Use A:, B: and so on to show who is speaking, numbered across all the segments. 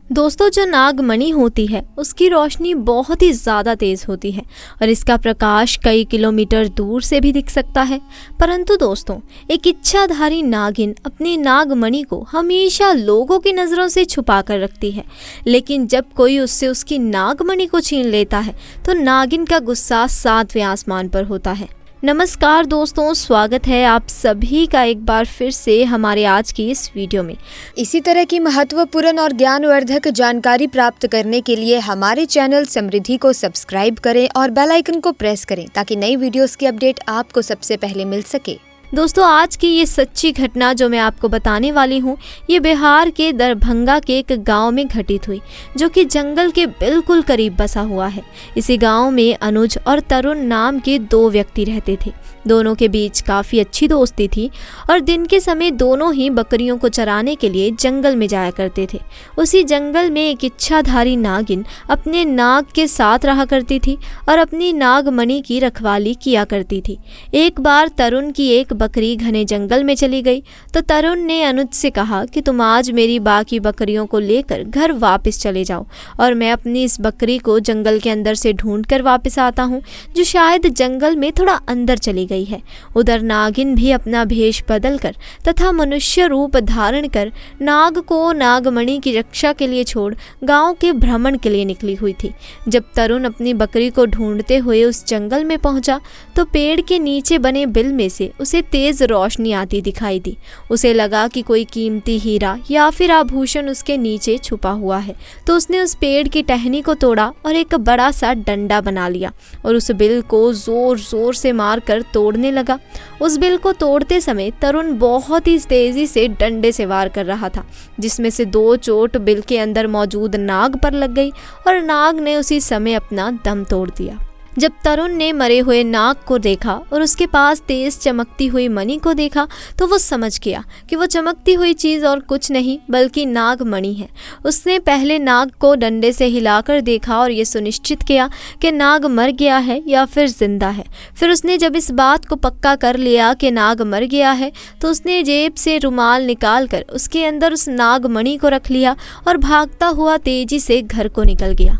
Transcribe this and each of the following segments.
A: दोस्तों, जो नागमणि होती है उसकी रोशनी बहुत ही ज़्यादा तेज़ होती है और इसका प्रकाश कई किलोमीटर दूर से भी दिख सकता है। परंतु दोस्तों, एक इच्छाधारी नागिन अपनी नागमणि को हमेशा लोगों की नज़रों से छुपा कर रखती है, लेकिन जब कोई उससे उसकी नागमणि को छीन लेता है तो नागिन का गुस्सा 7वें आसमान पर होता है। नमस्कार दोस्तों, स्वागत है आप सभी का एक बार फिर से हमारे आज की इस वीडियो में।
B: इसी तरह की महत्वपूर्ण और ज्ञानवर्धक जानकारी प्राप्त करने के लिए हमारे चैनल समृद्धि को सब्सक्राइब करें और बेल आइकन को प्रेस करें ताकि नई वीडियोस की अपडेट आपको सबसे पहले मिल सके।
A: दोस्तों, आज की ये सच्ची घटना जो मैं आपको बताने वाली हूँ, ये बिहार के दरभंगा के एक गांव में घटित हुई, जो कि जंगल के बिल्कुल करीब बसा हुआ है। इसी गांव में अनुज और तरुण नाम के 2 व्यक्ति रहते थे। दोनों के बीच काफ़ी अच्छी दोस्ती थी और दिन के समय दोनों ही बकरियों को चराने के लिए जंगल में जाया करते थे। उसी जंगल में एक इच्छाधारी नागिन अपने नाग के साथ रहा करती थी और अपनी नागमणि की रखवाली किया करती थी। एक बार तरुण की एक बकरी घने जंगल में चली गई तो तरुण ने अनुज से कहा कि तुम आज मेरी बाकी बकरियों को लेकर घर वापस चले जाओ और मैं अपनी इस बकरी को जंगल के अंदर से ढूंढ कर वापस आता हूँ, जो शायद जंगल में थोड़ा अंदर चली गई है। उधर नागिन भी अपना भेष बदलकर तथा मनुष्य रूप धारण कर नाग को नागमणि की रक्षा के लिए छोड़ गांव के भ्रमण के लिए निकली हुई थी। जब तरुण अपनी बकरी को ढूंढते हुए उस जंगल में पहुंचा तो पेड़ के नीचे बने बिल में से उसे तेज रोशनी आती दिखाई दी। उसे लगा कि कोई कीमती हीरा या फिर आभूषण उसके नीचे छुपा हुआ है, तो उसने उस पेड़ की टहनी को तोड़ा और एक बड़ा सा डंडा बना लिया और उस बिल को जोर जोर से मार कर तोड़ने लगा। उस बिल को तोड़ते समय तरुण बहुत ही तेजी से डंडे से वार कर रहा था, जिसमें से 2 चोट बिल के अंदर मौजूद नाग पर लग गई और नाग ने उसी समय अपना दम तोड़ दिया। जब तरुण ने मरे हुए नाग को देखा और उसके पास तेज चमकती हुई मणि को देखा तो वो समझ गया कि वो चमकती हुई चीज़ और कुछ नहीं बल्कि नागमणि है। उसने पहले नाग को डंडे से हिलाकर देखा और ये सुनिश्चित किया कि नाग मर गया है या फिर जिंदा है। फिर उसने जब इस बात को पक्का कर लिया कि नाग मर गया है तो उसने जेब से रुमाल निकालकर उसके अंदर उस नागमणि को रख लिया और भागता हुआ तेजी से घर को निकल गया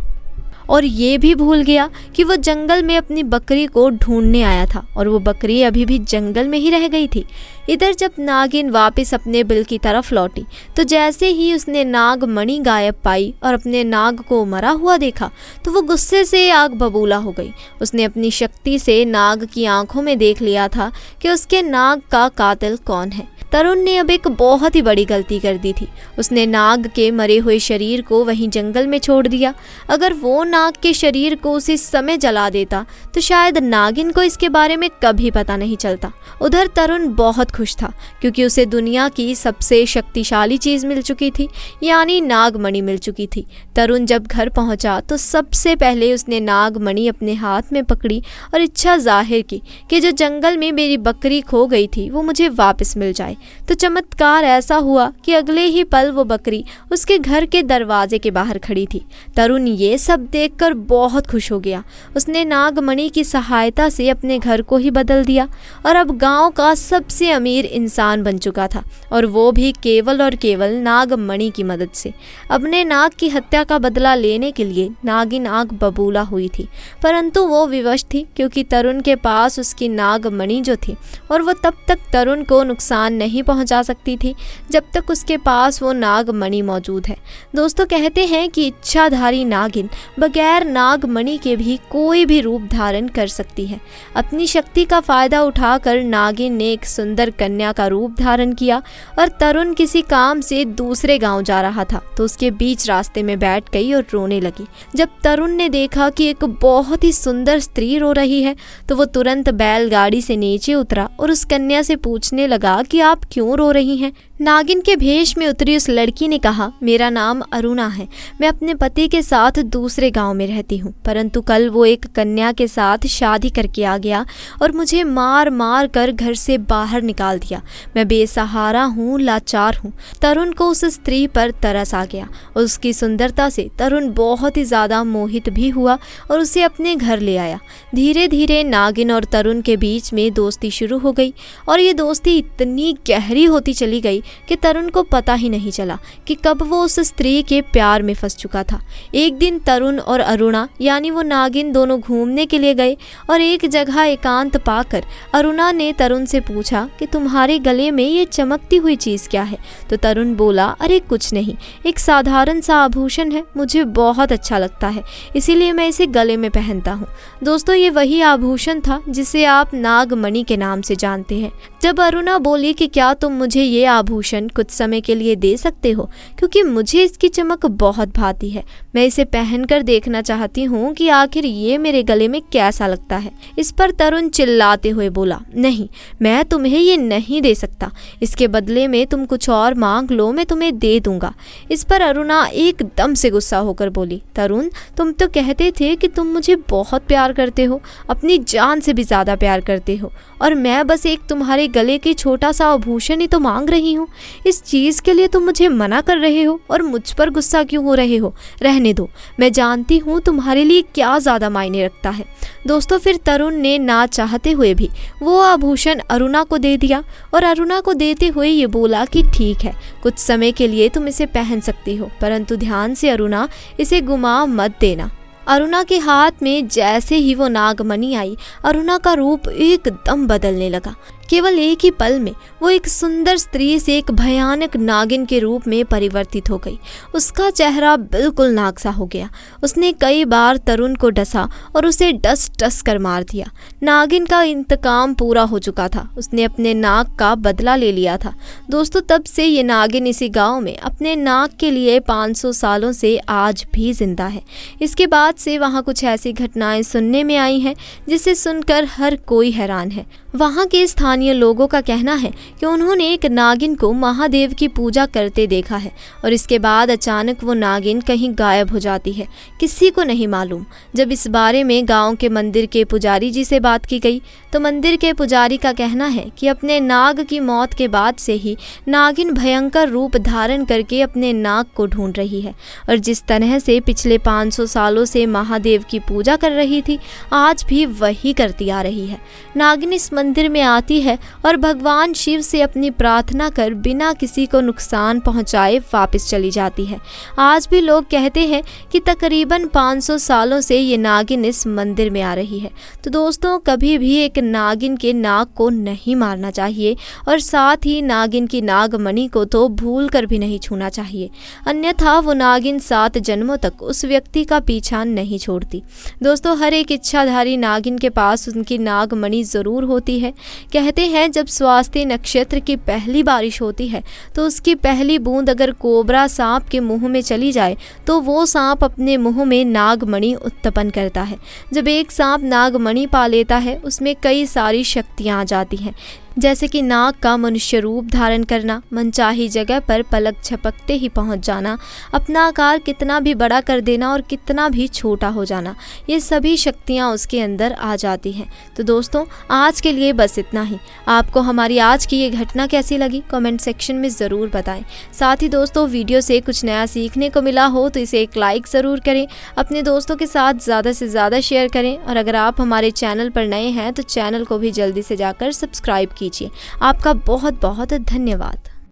A: और ये भी भूल गया कि वो जंगल में अपनी बकरी को ढूंढने आया था और वो बकरी अभी भी जंगल में ही रह गई थी। इधर जब नागिन वापस अपने बिल की तरफ लौटी तो जैसे ही उसने नागमणि गायब पाई और अपने नाग को मरा हुआ देखा तो वो गुस्से से आग बबूला हो गई। उसने अपनी शक्ति से नाग की आंखों में देख लिया था कि उसके नाग का कातिल कौन है। तरुण ने अब एक बहुत ही बड़ी गलती कर दी थी। उसने नाग के मरे हुए शरीर को वहीं जंगल में छोड़ दिया। अगर वो नाग के शरीर को उसी समय जला देता तो शायद नागिन को इसके बारे में कभी पता नहीं चलता। उधर तरुण बहुत खुश था क्योंकि उसे दुनिया की सबसे शक्तिशाली चीज़ मिल चुकी थी, यानी नागमणि मिल चुकी थी। तरुण जब घर पहुंचा तो सबसे पहले उसने नागमणि अपने हाथ में पकड़ी और इच्छा जाहिर की कि जो जंगल में मेरी बकरी खो गई थी वो मुझे वापस मिल जाए। तो चमत्कार ऐसा हुआ कि अगले ही पल वो बकरी उसके घर के दरवाजे के बाहर खड़ी थी। तरुण ये सब देखकर बहुत खुश हो गया। उसने नागमणि की सहायता से अपने घर को ही बदल दिया और अब गांव का सबसे अमीर इंसान बन चुका था, और वो भी केवल और केवल नागमणि की मदद से। अपने नाग की हत्या का बदला लेने के लिए नागिन आग बबूला हुई थी, परंतु वो विवश थी क्योंकि तरुण के पास उसकी नागमणि जो थी और वो तब तक तरुण को नुकसान नहीं पहुंचा सकती थी जब तक उसके पास वो नागमणि मौजूद है। दोस्तों, कहते हैं कि इच्छाधारी नागिन बगैर नागमणि के भी कोई भी रूप धारण कर सकती है। अपनी शक्ति का फायदा उठाकर नागिन ने एक सुंदर कन्या का रूप धारण किया और तरुण किसी काम से दूसरे गांव जा रहा था तो उसके बीच रास्ते में बैठ गई और रोने लगी। जब तरुण ने देखा कि एक बहुत ही सुंदर स्त्री रो रही है तो वो तुरंत बैलगाड़ी से नीचे उतरा और उस कन्या से पूछने लगा कि आप क्यों रो रही हैं। नागिन के भेष में उतरी उस लड़की ने कहा, मेरा नाम अरुणा है, मैं अपने पति के साथ दूसरे गांव में रहती हूँ, परंतु कल वो एक कन्या के साथ शादी करके आ गया और मुझे मार मार कर घर से बाहर निकाल दिया। मैं बेसहारा हूँ, लाचार हूँ। तरुण को उस स्त्री पर तरस आ गया। उसकी सुंदरता से तरुण बहुत ही ज़्यादा मोहित भी हुआ और उसे अपने घर ले आया। धीरे धीरे नागिन और तरुण के बीच में दोस्ती शुरू हो गई और ये दोस्ती इतनी गहरी होती चली गई कि तरुण को पता ही नहीं चला कि कब वो उस स्त्री के प्यार में फंस चुका था। एक दिन तरुण और अरुणा यानी वो नागिन दोनों घूमने के लिए गए और एक जगह एकांत पाकर अरुणा ने तरुण से पूछा कि तुम्हारे गले में ये चमकती हुई चीज़ क्या है। तो तरुण बोला, अरे कुछ नहीं, एक साधारण सा आभूषण है, मुझे बहुत अच्छा लगता है इसीलिए मैं इसे गले में पहनता हूँ। दोस्तों, ये वही आभूषण था जिसे आप नागमणि के नाम से जानते हैं। जब अरुणा बोली कि क्या तुम मुझे ये आभूषण कुछ समय के लिए दे सकते हो, क्योंकि मुझे इसकी चमक बहुत भाती है, मैं इसे पहनकर देखना चाहती हूँ कि आखिर ये मेरे गले में कैसा लगता है। इस पर तरुण चिल्लाते हुए बोला, नहीं, मैं तुम्हें ये नहीं दे सकता, इसके बदले में तुम कुछ और मांग लो, मैं तुम्हें दे दूंगा। इस पर अरुणा एकदम से गुस्सा होकर बोली, तरुण, तुम तो कहते थे कि तुम मुझे बहुत प्यार करते हो, अपनी जान से भी ज़्यादा प्यार करते हो, और मैं बस एक तुम्हारे गले की छोटा सा आभूषण ही तो मांग रही हूँ। इस चीज़ के लिए तुम मुझे मना कर रहे हो और मुझ पर गुस्सा क्यों हो रहे हो? रहने दो, मैं जानती हूँ तुम्हारे लिए क्या ज़्यादा मायने रखता है। दोस्तों, फिर तरुण ने ना चाहते हुए भी वो आभूषण अरुणा को दे दिया और अरुणा को देते हुए ये बोला कि ठीक है, कुछ समय के लिए तुम इसे पहन सकती हो, परंतु ध्यान से अरुणा, इसे गुमा मत देना। अरुणा के हाथ में जैसे ही वो नागमणि आई, अरुणा का रूप एकदम बदलने लगा। केवल एक ही पल में वो एक सुंदर स्त्री से एक भयानक नागिन के रूप में परिवर्तित हो गई। उसका चेहरा बिल्कुल नाग सा हो गया। उसने कई बार तरुण को डसा और उसे डस डस कर मार दिया। नागिन का इंतकाम पूरा हो चुका था, उसने अपने नाग का बदला ले लिया था। दोस्तों, तब से ये नागिन इसी गांव में अपने नाग के लिए 500 सालों से आज भी जिंदा है। इसके बाद से वहाँ कुछ ऐसी घटनाएं सुनने में आई हैं जिसे सुनकर हर कोई हैरान है। वहाँ के स्थानीय लोगों का कहना है कि उन्होंने एक नागिन को महादेव की पूजा करते देखा है और इसके बाद अचानक वो नागिन कहीं गायब हो जाती है, किसी को नहीं मालूम। जब इस बारे में गांव के मंदिर के पुजारी जी से बात की गई तो मंदिर के पुजारी का कहना है कि अपने नाग की मौत के बाद से ही नागिन भयंकर रूप धारण करके अपने नाग को ढूंढ रही है और जिस तरह से पिछले 500 सालों से महादेव की पूजा कर रही थी, आज भी वही करती आ रही है। नागिन इस मंदिर में आती है और भगवान शिव से अपनी प्रार्थना कर बिना किसी को नुकसान पहुंचाए वापस चली जाती है। आज भी लोग कहते हैं कि तकरीबन 500 सालों से ये नागिन इस मंदिर में आ रही है। तो दोस्तों, कभी भी एक नागिन के नाग को नहीं मारना चाहिए और साथ ही नागिन की नागमणि को तो भूल कर भी नहीं छूना चाहिए, अन्यथा वो नागिन 7 जन्मों तक उस व्यक्ति का पीछा नहीं छोड़ती। दोस्तों, हर एक इच्छाधारी नागिन के पास उनकी नागमणि जरूर होती है। कहते हैं जब स्वाति नक्षत्र की पहली बारिश होती है तो उसकी पहली बूंद अगर कोबरा सांप के मुंह में चली जाए तो वो सांप अपने मुंह में नागमणि उत्पन्न करता है। जब एक सांप नागमणि पा लेता है उसमें कई सारी शक्तियां आ जाती हैं, जैसे कि नाग का मनुष्य रूप धारण करना, मनचाही जगह पर पलक झपकते ही पहुंच जाना, अपना आकार कितना भी बड़ा कर देना और कितना भी छोटा हो जाना, ये सभी शक्तियां उसके अंदर आ जाती हैं। तो दोस्तों, आज के लिए बस इतना ही। आपको हमारी आज की ये घटना कैसी लगी कमेंट सेक्शन में ज़रूर बताएं। साथ ही दोस्तों, वीडियो से कुछ नया सीखने को मिला हो तो इसे एक लाइक ज़रूर करें, अपने दोस्तों के साथ ज़्यादा से ज़्यादा शेयर करें और अगर आप हमारे चैनल पर नए हैं तो चैनल को भी जल्दी से जाकर सब्सक्राइब कीजिए। आपका बहुत बहुत धन्यवाद।